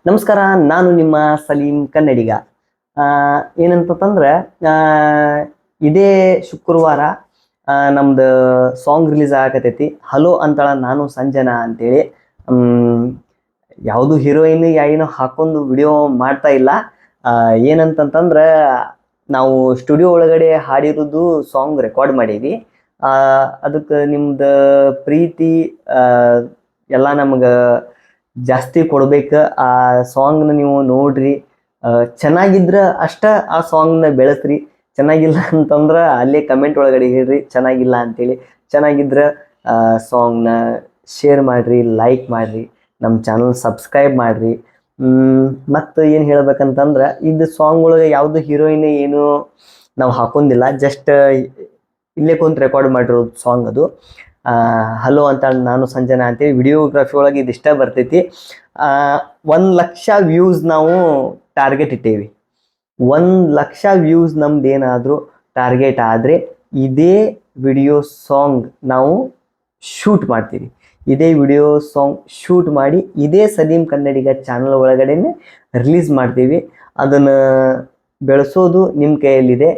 ನಮಸ್ಕಾರ, ನಾನು ನಿಮ್ಮ ಸಲೀಂ ಕನ್ನಡಿಗ. ಏನಂತಂದ್ರೆ ಇದೇ ಶುಕ್ರವಾರ ನಮ್ದು ಸಾಂಗ್ ರಿಲೀಸ್ ಆಗತೈತಿ. ಹಲೋ ಅಂತಳ ನಾನು ಸಂಜನಾ ಅಂತೇಳಿ. ಯಾವುದು ಹೀರೋಯಿನ್ ಏನೋ ಹಾಕೊಂಡು ವಿಡಿಯೋ ಮಾಡ್ತಾ ಇಲ್ಲ. ಏನಂತಂತಂದ್ರೆ ನಾವು ಸ್ಟುಡಿಯೋ ಒಳಗಡೆ ಹಾಡಿರೋದು ಸಾಂಗ್ ರೆಕಾರ್ಡ್ ಮಾಡೀವಿ. ಅದಕ್ಕೆ ನಿಮ್ದು ಪ್ರೀತಿ ಎಲ್ಲ ನಮ್ಗೆ ಜಾಸ್ತಿ ಕೊಡ್ಬೇಕು. ಆ ಸಾಂಗ್ನ ನೀವು ನೋಡ್ರಿ, ಚೆನ್ನಾಗಿದ್ರೆ ಅಷ್ಟ ಆ ಸಾಂಗ್ನ ಬೆಳೆಸ್ರಿ. ಚೆನ್ನಾಗಿಲ್ಲ ಅಂತಂದ್ರೆ ಅಲ್ಲೇ ಕಮೆಂಟ್ ಒಳಗಡೆ ಹೇಳ್ರಿ ಚೆನ್ನಾಗಿಲ್ಲ ಅಂತೇಳಿ. ಚೆನ್ನಾಗಿದ್ರೆ ಸಾಂಗ್ನ ಶೇರ್ ಮಾಡಿರಿ, ಲೈಕ್ ಮಾಡಿರಿ, ನಮ್ಮ ಚಾನಲ್ ಸಬ್ಸ್ಕ್ರೈಬ್ ಮಾಡಿರಿ. ಮತ್ತು ಏನು ಹೇಳ್ಬೇಕಂತಂದ್ರೆ ಇದು ಸಾಂಗ್ ಒಳಗೆ ಯಾವುದು ಹೀರೋಯಿನ್ ಏನು ನಾವು ಹಾಕೊಂಡಿಲ್ಲ, ಜಸ್ಟ್ ಇಲ್ಲೇ ಕುಂತು ರೆಕಾರ್ಡ್ ಮಾಡಿರೋದು ಸಾಂಗ್ ಅದು. ಹಲೋ ಅಂತ ನಾನು ಸಂಜನಾ ಅಂತೇಳಿ. ವಿಡಿಯೋಗ್ರಫಿ ಒಳಗೆ ಇದಿಷ್ಟ ಬರ್ತೈತಿ. 1,00,000 ವ್ಯೂಸ್ ನಾವು ಟಾರ್ಗೆಟ್ ಇಟ್ಟೇವಿ. 1,00,000 ವ್ಯೂಸ್ ನಮ್ದು ಏನಾದರೂ ಟಾರ್ಗೆಟ್ ಆದರೆ ಇದೇ ವಿಡಿಯೋ ಸಾಂಗ್ ನಾವು ಶೂಟ್ ಮಾಡ್ತೀವಿ. ಇದೇ ವಿಡಿಯೋ ಸಾಂಗ್ ಶೂಟ್ ಮಾಡಿ ಇದೇ ಸಲೀಂ ಕನ್ನಡಿಗ ಚಾನಲ್ ಒಳಗಡೆನೆ ರಿಲೀಸ್ ಮಾಡ್ತೀವಿ. ಅದನ್ನು ಬೆಳೆಸೋದು ನಿಮ್ಮ ಕೈಯಲ್ಲಿದೆ.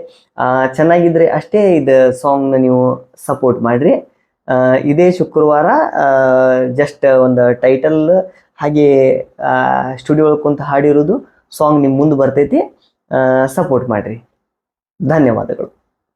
ಚೆನ್ನಾಗಿದ್ರೆ ಅಷ್ಟೇ ಇದು ಸಾಂಗ್ನ ನೀವು ಸಪೋರ್ಟ್ ಮಾಡಿರಿ. ಇದೇ ಶುಕ್ರವಾರ ಜಸ್ಟ್ ಒಂದು ಟೈಟಲ್ ಹಾಗೆ ಸ್ಟುಡಿಯೋ ಒಳಗೆ ಕುಂತು ಹಾಡಿರೋದು ಸಾಂಗ್ ನಿಮ್ಮ ಮುಂದೆ ಬರ್ತೈತಿ. ಸಪೋರ್ಟ್ ಮಾಡಿರಿ. ಧನ್ಯವಾದಗಳು.